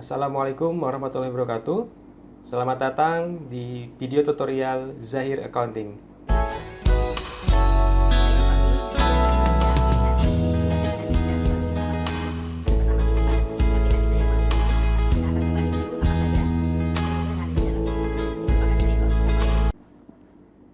Assalamualaikum warahmatullahi wabarakatuh. Selamat datang di video tutorial Zahir Accounting.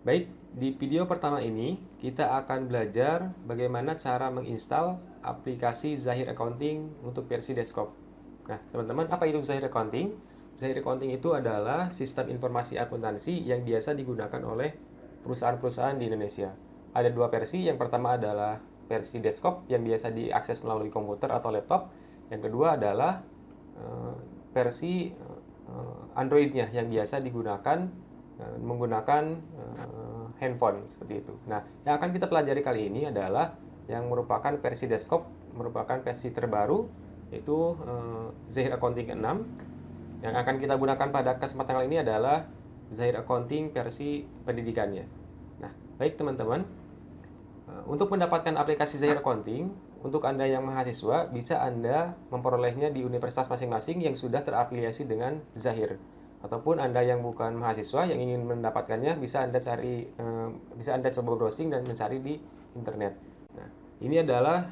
Baik, di video pertama ini kita akan belajar bagaimana cara menginstal aplikasi Zahir Accounting untuk versi desktop. Nah, teman-teman, apa itu Zahir Accounting? Zahir Accounting itu adalah sistem informasi akuntansi yang biasa digunakan oleh perusahaan-perusahaan di Indonesia. Ada dua versi. Yang pertama adalah versi desktop yang biasa diakses melalui komputer atau laptop. Yang kedua adalah versi Android-nya yang biasa digunakan menggunakan handphone seperti itu. Nah, yang akan kita pelajari kali ini adalah yang merupakan versi desktop, merupakan versi terbaru, yaitu Zahir Accounting 6. Yang akan kita gunakan pada kesempatan kali ini adalah Zahir Accounting versi pendidikannya. Nah, baik teman-teman, untuk mendapatkan aplikasi Zahir Accounting, untuk Anda yang mahasiswa, bisa Anda memperolehnya di universitas masing-masing yang sudah terafiliasi dengan Zahir. Ataupun Anda yang bukan mahasiswa yang ingin mendapatkannya, bisa Anda cari, bisa Anda coba browsing dan mencari di internet. Nah, ini adalah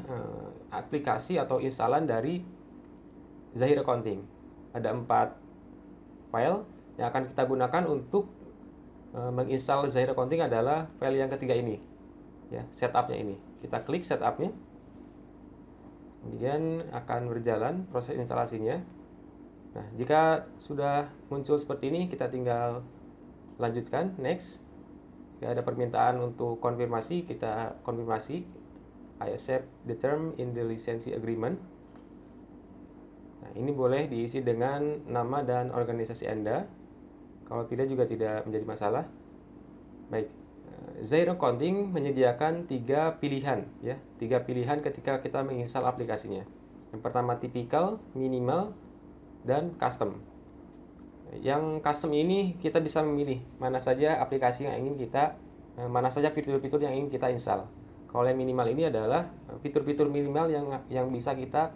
aplikasi atau instalan dari Zahir Accounting. Ada 4 file yang akan kita gunakan untuk menginstal Zahir Accounting adalah file yang ketiga ini, ya, setupnya ini. Kita klik setupnya, kemudian akan berjalan proses instalasinya. Nah, jika sudah muncul seperti ini, kita tinggal lanjutkan, next. Jika ada permintaan untuk konfirmasi, kita konfirmasi. I accept the term in the license agreement. Nah, ini boleh diisi dengan nama dan organisasi Anda. Kalau tidak juga tidak menjadi masalah. Baik, Zahir Accounting menyediakan 3 pilihan, ya, 3 pilihan ketika kita menginstal aplikasinya. Yang pertama typical, minimal, dan custom. Yang custom ini kita bisa memilih mana saja aplikasi yang ingin kita, mana saja fitur-fitur yang ingin kita install. Kalau yang minimal ini adalah fitur-fitur minimal yang bisa kita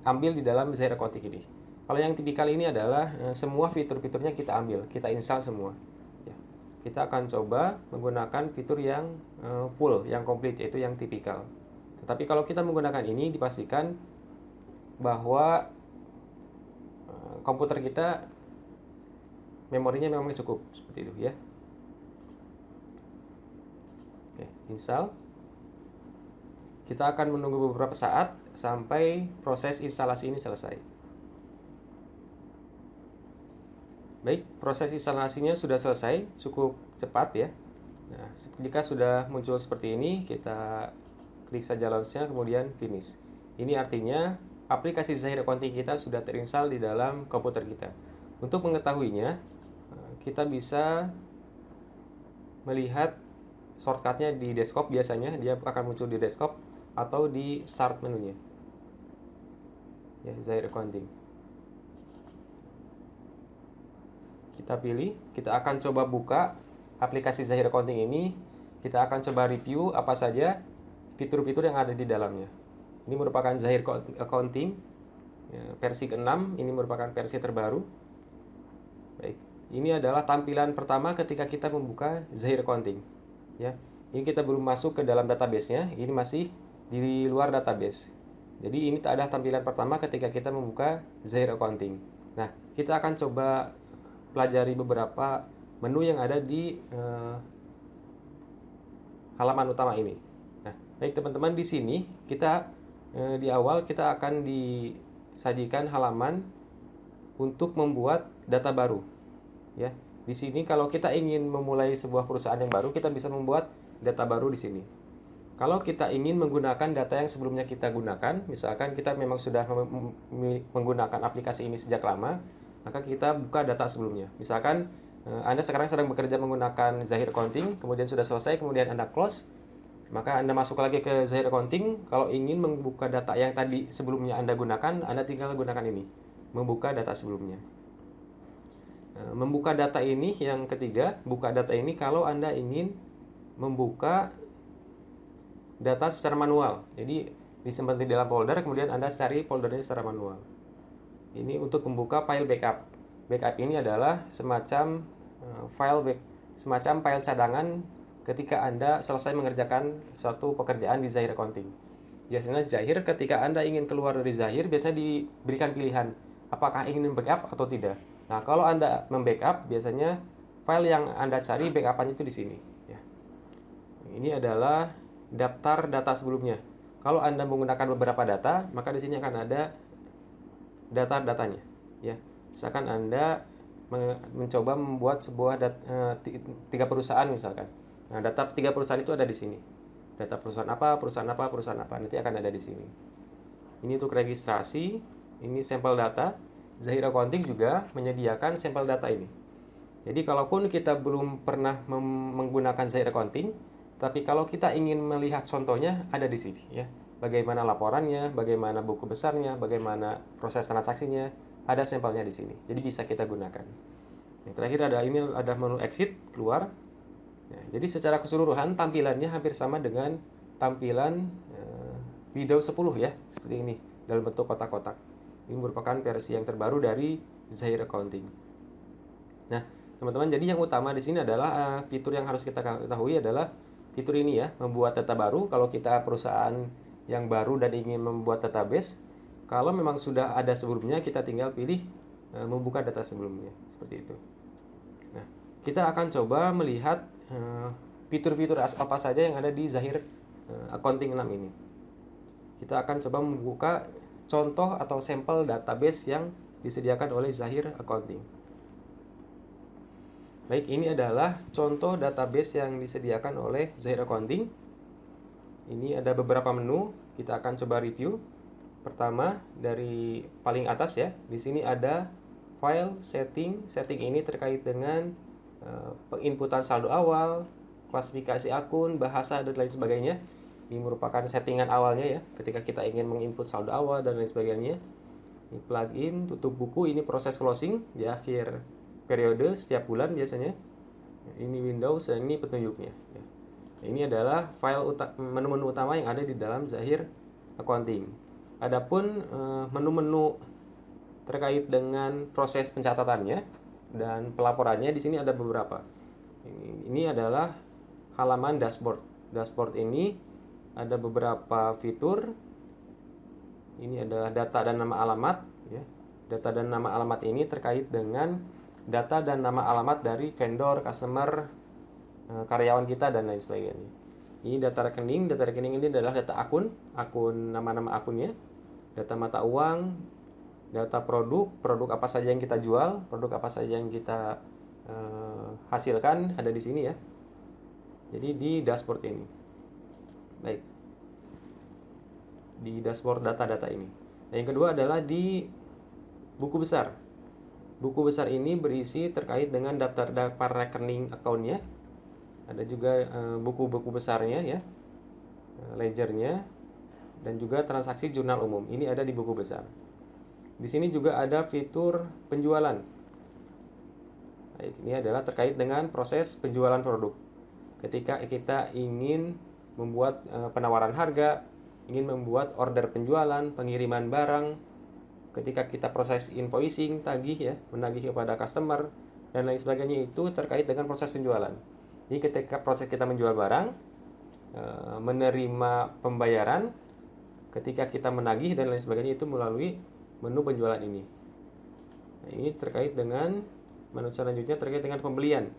ambil di dalam Zahir Accounting ini. Kalau yang tipikal ini adalah semua fitur-fiturnya kita ambil, kita install semua. Ya, kita akan coba menggunakan fitur yang full, yang komplit, yaitu yang tipikal. Tetapi kalau kita menggunakan ini, dipastikan bahwa komputer kita memorinya memang cukup seperti itu, ya. Oke, install. Kita akan menunggu beberapa saat sampai proses instalasi ini selesai. Baik, proses instalasinya sudah selesai, cukup cepat, ya. Nah, jika sudah muncul seperti ini, kita klik saja launch-nya, kemudian finish. Ini artinya aplikasi Zahir Accounting kita sudah terinstall di dalam komputer kita. Untuk mengetahuinya, kita bisa melihat shortcut-nya di desktop. Biasanya dia akan muncul di desktop atau di start menunya, ya, Zahir Accounting. Kita pilih, kita akan coba buka aplikasi Zahir Accounting ini. Kita akan coba review apa saja fitur-fitur yang ada di dalamnya. Ini merupakan Zahir Accounting versi ke-6, ini merupakan versi terbaru. Baik, ini adalah tampilan pertama ketika kita membuka Zahir Accounting, ya. Ini kita belum masuk ke dalam database-nya, ini masih di luar database. Jadi ini adalah tampilan pertama ketika kita membuka Zahir Accounting. Nah, kita akan coba pelajari beberapa menu yang ada di halaman utama ini. Nah, baik teman-teman, di sini kita di awal kita akan disajikan halaman untuk membuat data baru, ya. Di sini kalau kita ingin memulai sebuah perusahaan yang baru, kita bisa membuat data baru di sini. Kalau kita ingin menggunakan data yang sebelumnya kita gunakan, misalkan kita memang sudah menggunakan aplikasi ini sejak lama, maka kita buka data sebelumnya. Misalkan Anda sekarang sedang bekerja menggunakan Zahir Accounting, kemudian sudah selesai, kemudian Anda close, maka Anda masuk lagi ke Zahir Accounting. Kalau ingin membuka data yang tadi sebelumnya Anda gunakan, Anda tinggal gunakan ini, membuka data sebelumnya. Membuka data ini yang ketiga, buka data ini kalau Anda ingin membuka data secara manual. Jadi disimpan di dalam folder, kemudian Anda cari foldernya secara manual. Ini untuk membuka file backup. Backup ini adalah semacam file cadangan ketika Anda selesai mengerjakan suatu pekerjaan di Zahir Accounting. Biasanya Zahir ketika Anda ingin keluar dari Zahir biasanya diberikan pilihan apakah ingin backup atau tidak. Nah, kalau Anda membackup biasanya file yang Anda cari backupannya itu di sini ya. Ini adalah daftar data sebelumnya. Kalau Anda menggunakan beberapa data, maka di sini akan ada data-datanya ya. Misalkan Anda mencoba membuat sebuah 3 perusahaan misalkan. Nah, data 3 perusahaan itu ada di sini. Data perusahaan apa, perusahaan apa, perusahaan apa, nanti akan ada di sini. Ini untuk registrasi, ini sampel data. Zahir Accounting juga menyediakan sampel data ini. Jadi kalaupun kita belum pernah menggunakan Zahir Accounting, tapi kalau kita ingin melihat contohnya ada di sini ya. Bagaimana laporannya, bagaimana buku besarnya, bagaimana proses transaksinya, ada sampelnya di sini. Jadi bisa kita gunakan. Yang terakhir ada menu exit keluar. Ya, jadi secara keseluruhan tampilannya hampir sama dengan tampilan Windows 10 ya, seperti ini dalam bentuk kotak-kotak. Ini merupakan versi yang terbaru dari Zahir Accounting. Nah, teman-teman, jadi yang utama di sini adalah fitur yang harus kita ketahui adalah fitur ini ya, membuat data baru. Kalau kita perusahaan yang baru dan ingin membuat database, kalau memang sudah ada sebelumnya, kita tinggal pilih membuka data sebelumnya, seperti itu. Nah, kita akan coba melihat fitur-fitur apa saja yang ada di Zahir Accounting 6 ini. Kita akan coba membuka contoh atau sampel database yang disediakan oleh Zahir Accounting. Baik, ini adalah contoh database yang disediakan oleh Zahir Accounting. Ini ada beberapa menu, kita akan coba review. Pertama, dari paling atas ya, di sini ada file setting. Setting ini terkait dengan penginputan saldo awal, klasifikasi akun, bahasa, dan lain sebagainya. Ini merupakan settingan awalnya ya, ketika kita ingin menginput saldo awal dan lain sebagainya. Ini plugin, tutup buku, ini proses closing di akhir periode setiap bulan biasanya. Ini Windows dan ini petunjuknya. Ini adalah menu-menu utama yang ada di dalam Zahir Accounting. Adapun menu-menu terkait dengan proses pencatatannya dan pelaporannya di sini ada beberapa. Ini adalah halaman dashboard. Dashboard ini ada beberapa fitur. Ini adalah data dan nama alamat ya. Data dan nama alamat ini terkait dengan data dan nama alamat dari vendor, customer, karyawan kita dan lain sebagainya. Ini data rekening. Data rekening ini adalah data akun nama-nama akunnya, data mata uang, data produk apa saja yang kita jual, produk apa saja yang kita hasilkan ada di sini ya. Jadi di dashboard ini. Baik. Di dashboard data-data ini. Nah, yang kedua adalah di buku besar. Buku besar ini berisi terkait dengan daftar rekening akunnya. Ada juga buku-buku besarnya ya, ledgernya, dan juga transaksi jurnal umum. Ini ada di buku besar. Di sini juga ada fitur penjualan. Baik, ini adalah terkait dengan proses penjualan produk. Ketika kita ingin membuat penawaran harga, ingin membuat order penjualan, pengiriman barang, ketika kita proses invoicing, tagih ya, menagih kepada customer dan lain sebagainya, itu terkait dengan proses penjualan. Jadi ketika proses kita menjual barang, menerima pembayaran, ketika kita menagih dan lain sebagainya itu melalui menu penjualan ini. Nah, ini terkait dengan menu selanjutnya terkait dengan pembelian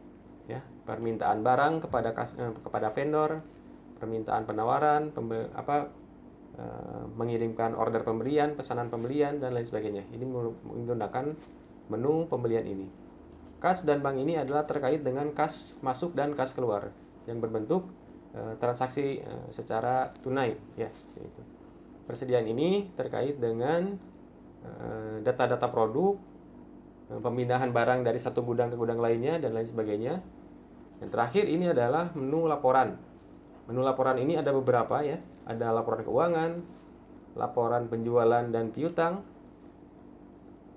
ya, permintaan barang kepada vendor, permintaan penawaran, mengirimkan order pembelian, pesanan pembelian dan lain sebagainya. Ini menggunakan menu pembelian ini. Kas dan bank ini adalah terkait dengan kas masuk dan kas keluar yang berbentuk transaksi secara tunai ya, seperti itu. Persediaan ini terkait dengan data-data produk, pemindahan barang dari satu gudang ke gudang lainnya dan lain sebagainya. Yang terakhir ini adalah menu laporan. Menu laporan ini ada beberapa ya. Ada laporan keuangan, laporan penjualan dan piutang,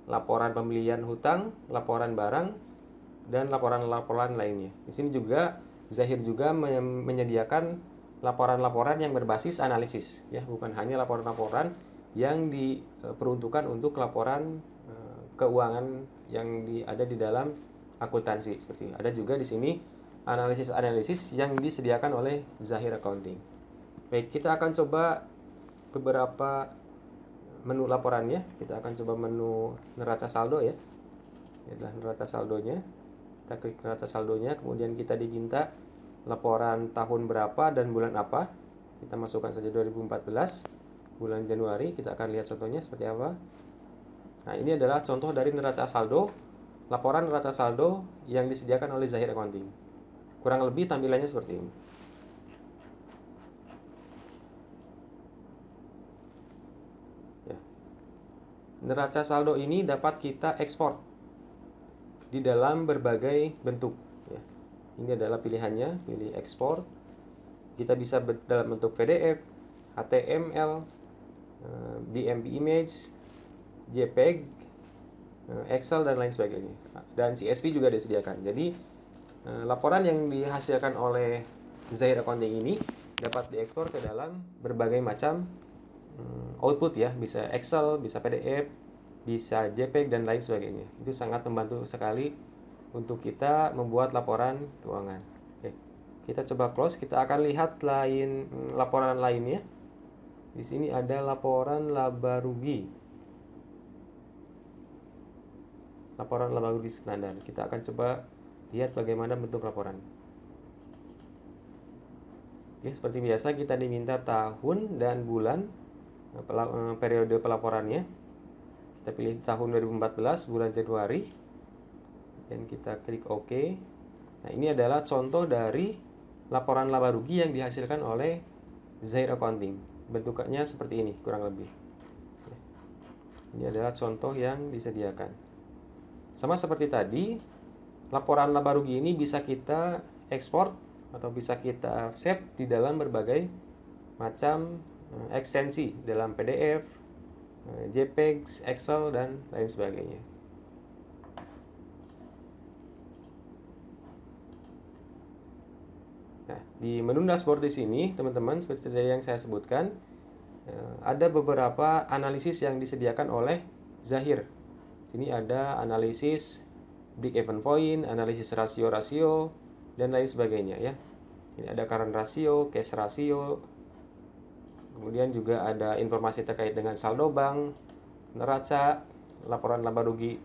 laporan pembelian hutang, laporan barang, dan laporan-laporan lainnya. Di sini juga Zahir juga menyediakan laporan-laporan yang berbasis analisis ya, bukan hanya laporan-laporan yang diperuntukkan untuk laporan keuangan yang ada di dalam akuntansi seperti ini. Ada juga di sini analisis-analisis yang disediakan oleh Zahir Accounting. Baik, kita akan coba beberapa menu laporannya. Kita akan coba menu neraca saldo ya. Ini adalah neraca saldonya. Kita klik neraca saldonya, kemudian kita diminta laporan tahun berapa dan bulan apa. Kita masukkan saja 2014, bulan Januari. Kita akan lihat contohnya seperti apa. Nah, ini adalah contoh dari neraca saldo, laporan neraca saldo yang disediakan oleh Zahir Accounting. Kurang lebih tampilannya seperti ini. Ya. Neraca saldo ini dapat kita ekspor di dalam berbagai bentuk. Ya. Ini adalah pilihannya, pilih ekspor. Kita bisa dalam bentuk PDF, HTML, BMP image, JPEG, Excel dan lain sebagainya. Dan CSV juga disediakan. Jadi laporan yang dihasilkan oleh Zahir Accounting ini dapat diekspor ke dalam berbagai macam output ya, bisa Excel, bisa PDF, bisa JPEG dan lain sebagainya. Itu sangat membantu sekali untuk kita membuat laporan keuangan. Oke, kita coba close. Kita akan lihat laporan lainnya. Di sini ada laporan laba rugi. Laporan laba rugi standar. Kita akan coba lihat bagaimana bentuk laporan. Oke, seperti biasa kita diminta tahun dan bulan periode pelaporannya. Kita pilih tahun 2014 bulan Januari dan kita klik OK. Nah, ini adalah contoh dari laporan laba rugi yang dihasilkan oleh Zahir Accounting. Bentukannya seperti ini kurang lebih. Ini adalah contoh yang disediakan. Sama seperti tadi, laporan laba rugi ini bisa kita ekspor atau bisa kita save di dalam berbagai macam ekstensi dalam PDF, JPEG, Excel, dan lain sebagainya. Nah, di menu dashboard di sini, teman-teman, seperti tadi yang saya sebutkan, ada beberapa analisis yang disediakan oleh Zahir. Sini ada analisis break even point, analisis rasio-rasio, dan lain sebagainya ya. Ini ada current ratio, cash ratio, kemudian juga ada informasi terkait dengan saldo bank, neraca, laporan laba rugi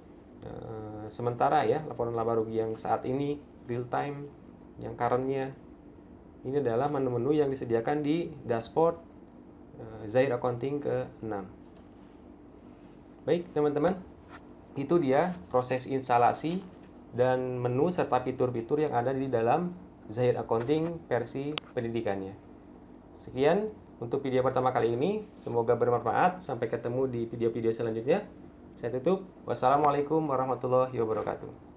sementara ya, laporan laba rugi yang saat ini real time, yang currentnya. Ini adalah menu-menu yang disediakan di dashboard Zahir Accounting ke-6. Baik teman-teman, itu dia proses instalasi dan menu serta fitur-fitur yang ada di dalam Zahir Accounting versi pendidikannya. Sekian untuk video pertama kali ini, semoga bermanfaat. Sampai ketemu di video-video selanjutnya. Saya tutup. Wassalamualaikum warahmatullahi wabarakatuh.